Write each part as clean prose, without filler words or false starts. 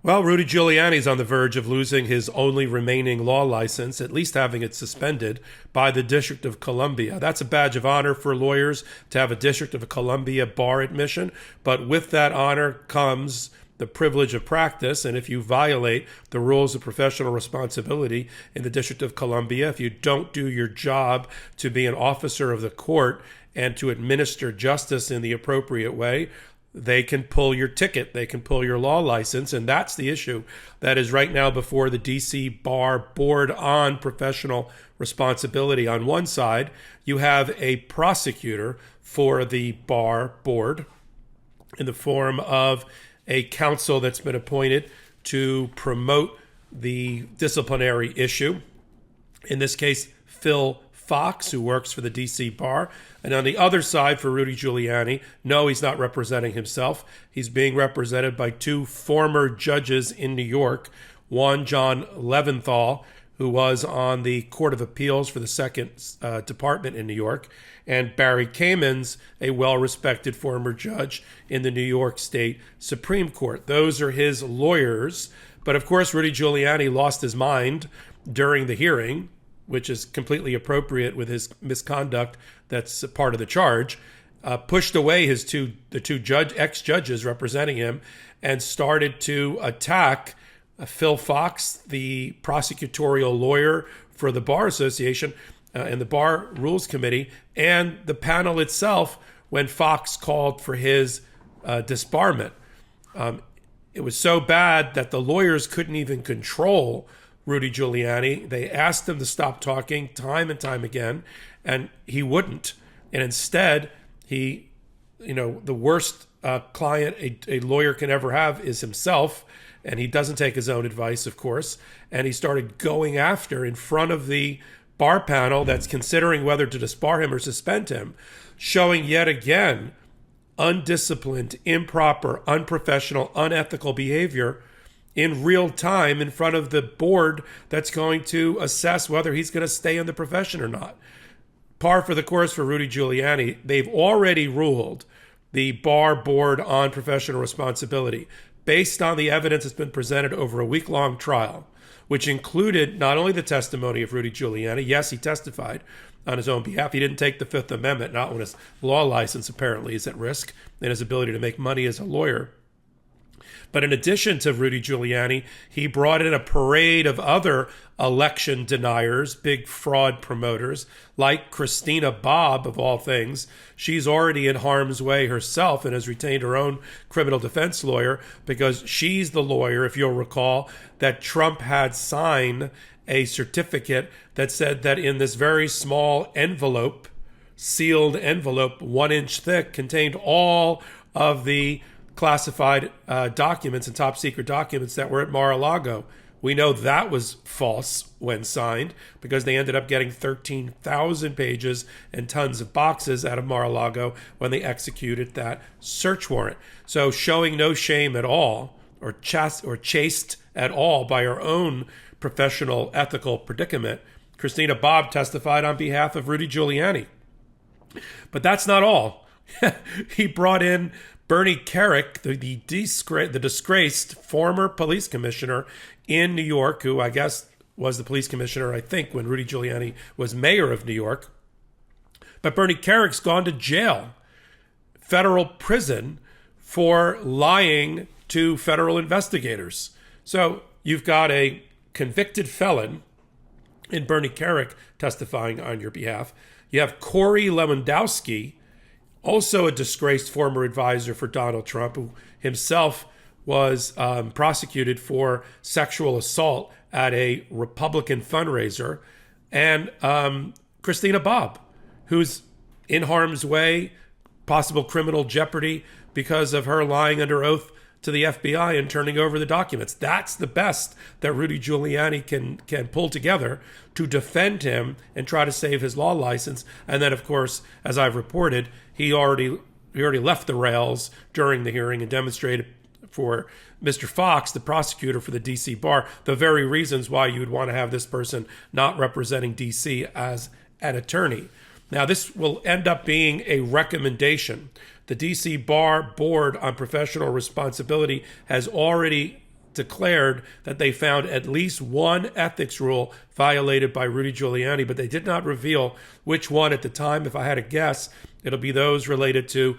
Well, Rudy Giuliani is on the verge of losing his only remaining law license, at least having it suspended by the District of Columbia. That's a badge of honor for lawyers to have a District of Columbia bar admission, but with that honor comes the privilege of practice, and if you violate the rules of professional responsibility in the District of Columbia, if you don't do your job to be an officer of the court and to administer justice in the appropriate way, they can pull your ticket, they can pull your law license, and that's the issue that is right now before the D.C. Bar Board on professional responsibility. On one side, you have a prosecutor for the Bar Board in the form of a counsel that's been appointed to promote the disciplinary issue. In this case, Phil Fox, who works for the D.C. Bar. And on the other side, for Rudy Giuliani, no, he's not representing himself. He's being represented by two former judges in New York. One, John Leventhal, who was on the Court of Appeals for the Second Department in New York, and Barry Kamens, a well-respected former judge in the New York State Supreme Court. Those are his lawyers. But of course, Rudy Giuliani lost his mind during the hearing, which is completely appropriate with his misconduct that's part of the charge, pushed away the two ex-judges representing him and started to attack Phil Fox, the prosecutorial lawyer for the Bar Association and the Bar Rules Committee, and the panel itself when Fox called for his disbarment. It was so bad that the lawyers couldn't even control Rudy Giuliani. They asked him to stop talking time and time again, and he wouldn't. And instead, the worst client a lawyer can ever have is himself, and he doesn't take his own advice, of course. And he started going after, in front of the bar panel that's considering whether to disbar him or suspend him, showing yet again undisciplined, improper, unprofessional, unethical behavior in real time in front of the board that's going to assess whether he's going to stay in the profession or not. Par for the course for Rudy Giuliani. They've already ruled the Bar Board on professional responsibility based on the evidence that's been presented over a week-long trial, which included not only the testimony of Rudy Giuliani. Yes, he testified on his own behalf. He didn't take the Fifth Amendment, not when his law license apparently is at risk and his ability to make money as a lawyer. But in addition to Rudy Giuliani, he brought in a parade of other election deniers, big fraud promoters, like Christina Bobb, of all things. She's already in harm's way herself and has retained her own criminal defense lawyer because she's the lawyer, if you'll recall, that Trump had sign a certificate that said that in this very small envelope, sealed envelope, 1 inch thick, contained all of the classified documents and top secret documents that were at Mar-a-Lago. We know that was false when signed because they ended up getting 13,000 pages and tons of boxes out of Mar-a-Lago when they executed that search warrant. So showing no shame at all or chased at all by her own professional ethical predicament, Christina Bobb testified on behalf of Rudy Giuliani. But that's not all. He brought in Bernie Kerik, the disgraced former police commissioner in New York, who I guess was the police commissioner, I think, when Rudy Giuliani was mayor of New York. But Bernie Kerik's gone to jail, federal prison, for lying to federal investigators. So you've got a convicted felon in Bernie Kerik testifying on your behalf. You have Corey Lewandowski, also a disgraced former advisor for Donald Trump, who himself was prosecuted for sexual assault at a Republican fundraiser, and Christina Bobb, who's in harm's way, possible criminal jeopardy because of her lying under oath to the FBI and turning over the documents. That's the best that Rudy Giuliani can pull together to defend him and try to save his law license. And then, of course, as I've reported, he already left the rails during the hearing and demonstrated for Mr. Fox, the prosecutor for the D.C. Bar, the very reasons why you would want to have this person not representing D.C. as an attorney. Now, this will end up being a recommendation. The D.C. Bar Board on Professional Responsibility has already declared that they found at least one ethics rule violated by Rudy Giuliani, but they did not reveal which one at the time. If I had to guess, it'll be those related to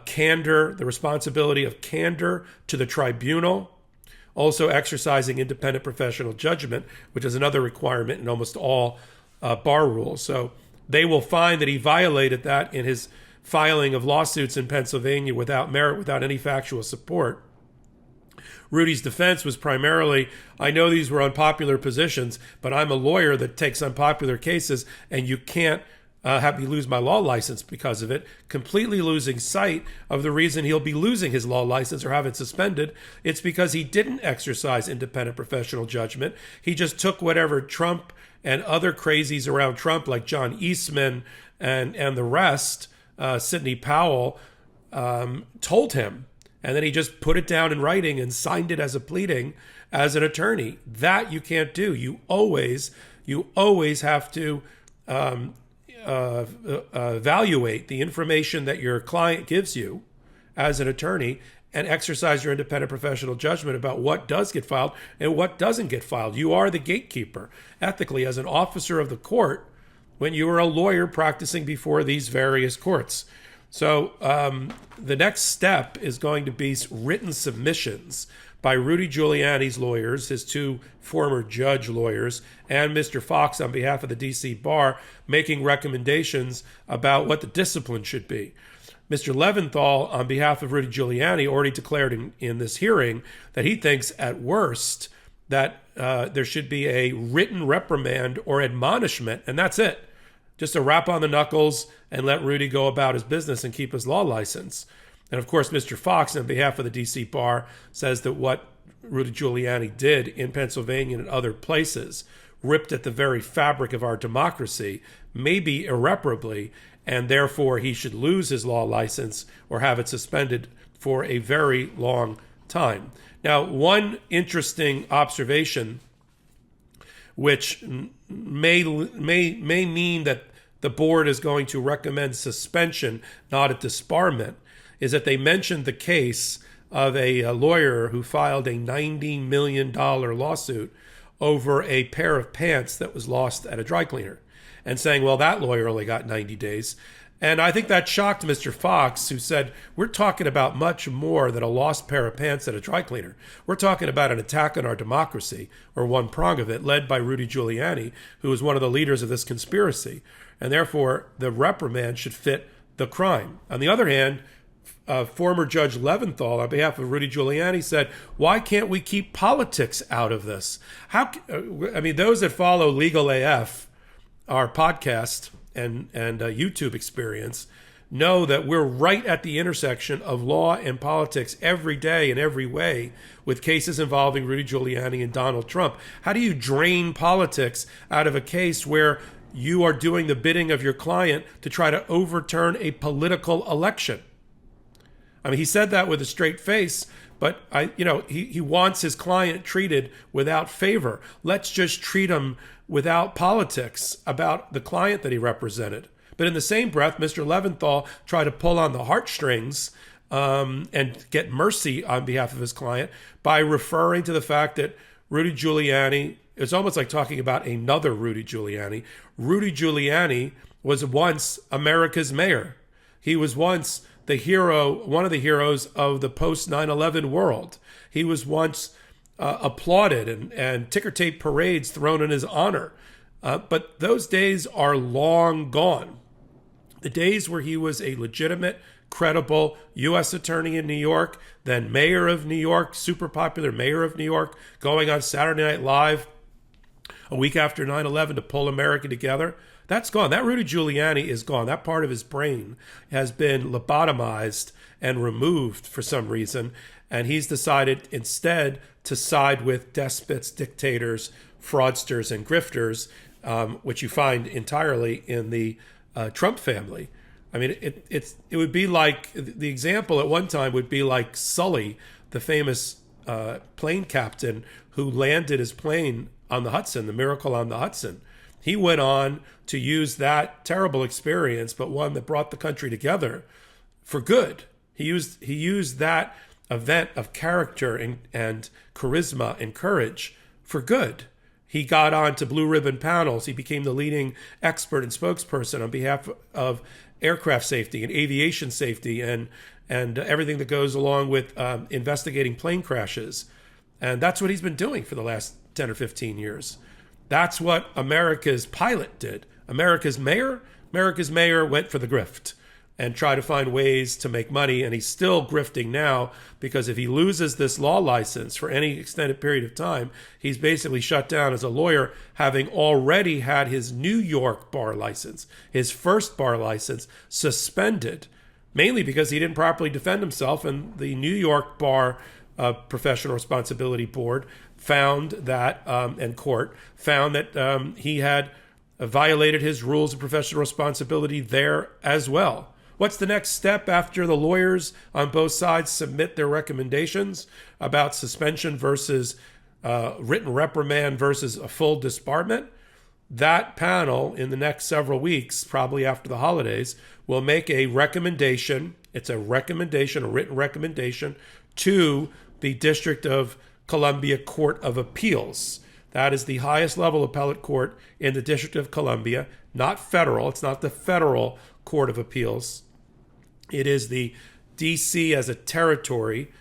candor, the responsibility of candor to the tribunal, also exercising independent professional judgment, which is another requirement in almost all bar rules. So they will find that he violated that in his filing of lawsuits in Pennsylvania without merit, without any factual support. Rudy's defense was primarily, I know these were unpopular positions, but I'm a lawyer that takes unpopular cases, and you can't have me lose my law license because of it, completely losing sight of the reason he'll be losing his law license or have it suspended. It's because he didn't exercise independent professional judgment. He just took whatever Trump and other crazies around Trump, like John Eastman and the rest, Sidney Powell, told him. And then he just put it down in writing and signed it as a pleading as an attorney. That you can't do. You always have to evaluate the information that your client gives you as an attorney and exercise your independent professional judgment about what does get filed and what doesn't get filed. You are the gatekeeper, ethically, as an officer of the court when you are a lawyer practicing before these various courts. So the next step is going to be written submissions by Rudy Giuliani's lawyers, his two former judge lawyers, and Mr. Fox on behalf of the D.C. Bar, making recommendations about what the discipline should be. Mr. Leventhal, on behalf of Rudy Giuliani, already declared in this hearing that he thinks at worst that there should be a written reprimand or admonishment, and that's it. Just a rap on the knuckles and let Rudy go about his business and keep his law license. And of course, Mr. Fox, on behalf of the D.C. Bar, says that what Rudy Giuliani did in Pennsylvania and other places ripped at the very fabric of our democracy, maybe irreparably, and therefore he should lose his law license or have it suspended for a very long time. Now, one interesting observation, which may mean that the board is going to recommend suspension, not a disbarment, is that they mentioned the case of a lawyer who filed a $90 million lawsuit over a pair of pants that was lost at a dry cleaner, and saying, well, that lawyer only got 90 days. And I think that shocked Mr. Fox, who said, we're talking about much more than a lost pair of pants at a dry cleaner. We're talking about an attack on our democracy, or one prong of it, led by Rudy Giuliani, who was one of the leaders of this conspiracy. And therefore, the reprimand should fit the crime. On the other hand, former Judge Leventhal, on behalf of Rudy Giuliani, said, why can't we keep politics out of this? Those that follow Legal AF, our podcast and YouTube experience, know that we're right at the intersection of law and politics every day in every way with cases involving Rudy Giuliani and Donald Trump. How do you drain politics out of a case where you are doing the bidding of your client to try to overturn a political election? I mean, he said that with a straight face, but he wants his client treated without favor. Let's just treat him without politics about the client that he represented. But in the same breath, Mr. Leventhal tried to pull on the heartstrings and get mercy on behalf of his client by referring to the fact that Rudy Giuliani, it's almost like talking about another Rudy Giuliani. Rudy Giuliani was once America's mayor. He was once the hero, one of the heroes of the post 9/11 world. He was once applauded and ticker tape parades thrown in his honor. But those days are long gone. The days where he was a legitimate, credible U.S. attorney in New York, then mayor of New York, super popular mayor of New York, going on Saturday Night Live a week after 9/11 to pull America together. That's gone. That Rudy Giuliani is gone. That part of his brain has been lobotomized and removed for some reason. And he's decided instead to side with despots, dictators, fraudsters, and grifters, which you find entirely in the Trump family. I mean, it would be like, the example at one time would be like Sully, the famous plane captain who landed his plane on the Hudson, the Miracle on the Hudson. He went on to use that terrible experience, but one that brought the country together, for good. He used that event of character and charisma and courage for good. He got on to blue ribbon panels. He became the leading expert and spokesperson on behalf of aircraft safety and aviation safety and everything that goes along with investigating plane crashes. And that's what he's been doing for the last 10 or 15 years. That's what America's pilot did. America's mayor went for the grift and tried to find ways to make money, and he's still grifting now, because if he loses this law license for any extended period of time, he's basically shut down as a lawyer, having already had his New York bar license, his first bar license, suspended, mainly because he didn't properly defend himself, and the New York Bar Professional Responsibility Board found that, and court found that he had violated his rules of professional responsibility there as well. What's the next step after the lawyers on both sides submit their recommendations about suspension versus written reprimand versus a full disbarment? That panel in the next several weeks, probably after the holidays, will make a recommendation. It's a recommendation, a written recommendation to the District of Columbia Court of Appeals. That is the highest level appellate court in the District of Columbia, not federal. It's not the Federal Court of Appeals. It is the D.C. as a territory,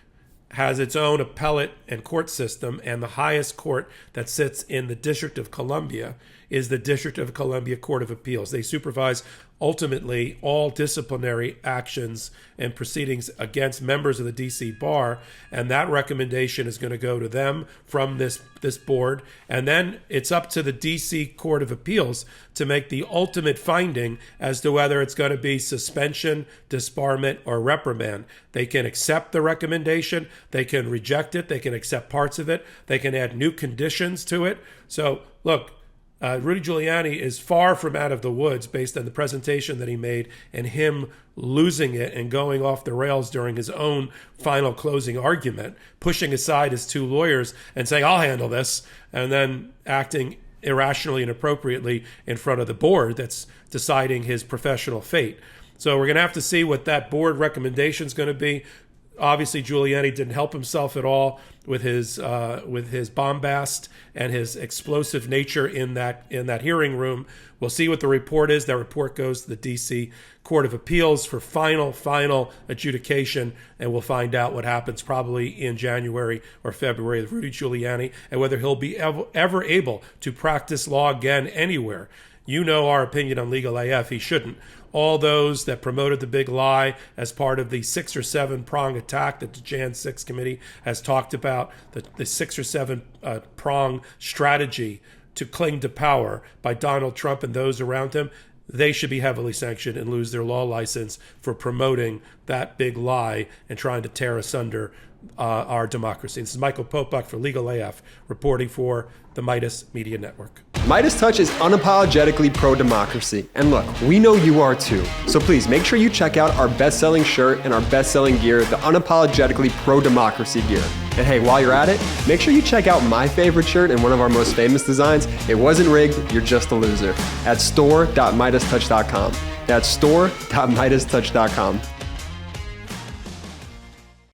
has its own appellate and court system, and the highest court that sits in the District of Columbia is the District of Columbia Court of Appeals. They supervise ultimately all disciplinary actions and proceedings against members of the D.C. Bar, and that recommendation is going to go to them from this board. And then it's up to the D.C. Court of Appeals to make the ultimate finding as to whether it's going to be suspension, disbarment, or reprimand. They can accept the recommendation, they can reject it, they can accept parts of it, they can add new conditions to it. So, look, Rudy Giuliani is far from out of the woods based on the presentation that he made and him losing it and going off the rails during his own final closing argument, pushing aside his two lawyers and saying, I'll handle this, and then acting irrationally and inappropriately in front of the board that's deciding his professional fate. So we're going to have to see what that board recommendation is going to be. Obviously, Giuliani didn't help himself at all with his bombast and his explosive nature in that hearing room. We'll see what the report is. That report goes to the D.C. Court of Appeals for final adjudication, and we'll find out what happens probably in January or February with Rudy Giuliani and whether he'll be ever able to practice law again anywhere. You know our opinion on Legal AF. He shouldn't. All those that promoted the big lie as part of the 6 or 7 prong attack that the Jan 6 committee has talked about, the 6 or 7 prong strategy to cling to power by Donald Trump and those around him, they should be heavily sanctioned and lose their law license for promoting that big lie and trying to tear asunder our democracy. This is Michael Popok for Legal AF, reporting for the Meidas Media Network. MeidasTouch is unapologetically pro-democracy. And look, we know you are too. So please make sure you check out our best-selling shirt and our best-selling gear, the unapologetically pro-democracy gear. And hey, while you're at it, make sure you check out my favorite shirt and one of our most famous designs, It Wasn't Rigged, You're Just a Loser, at store.meidastouch.com. That's store.meidastouch.com.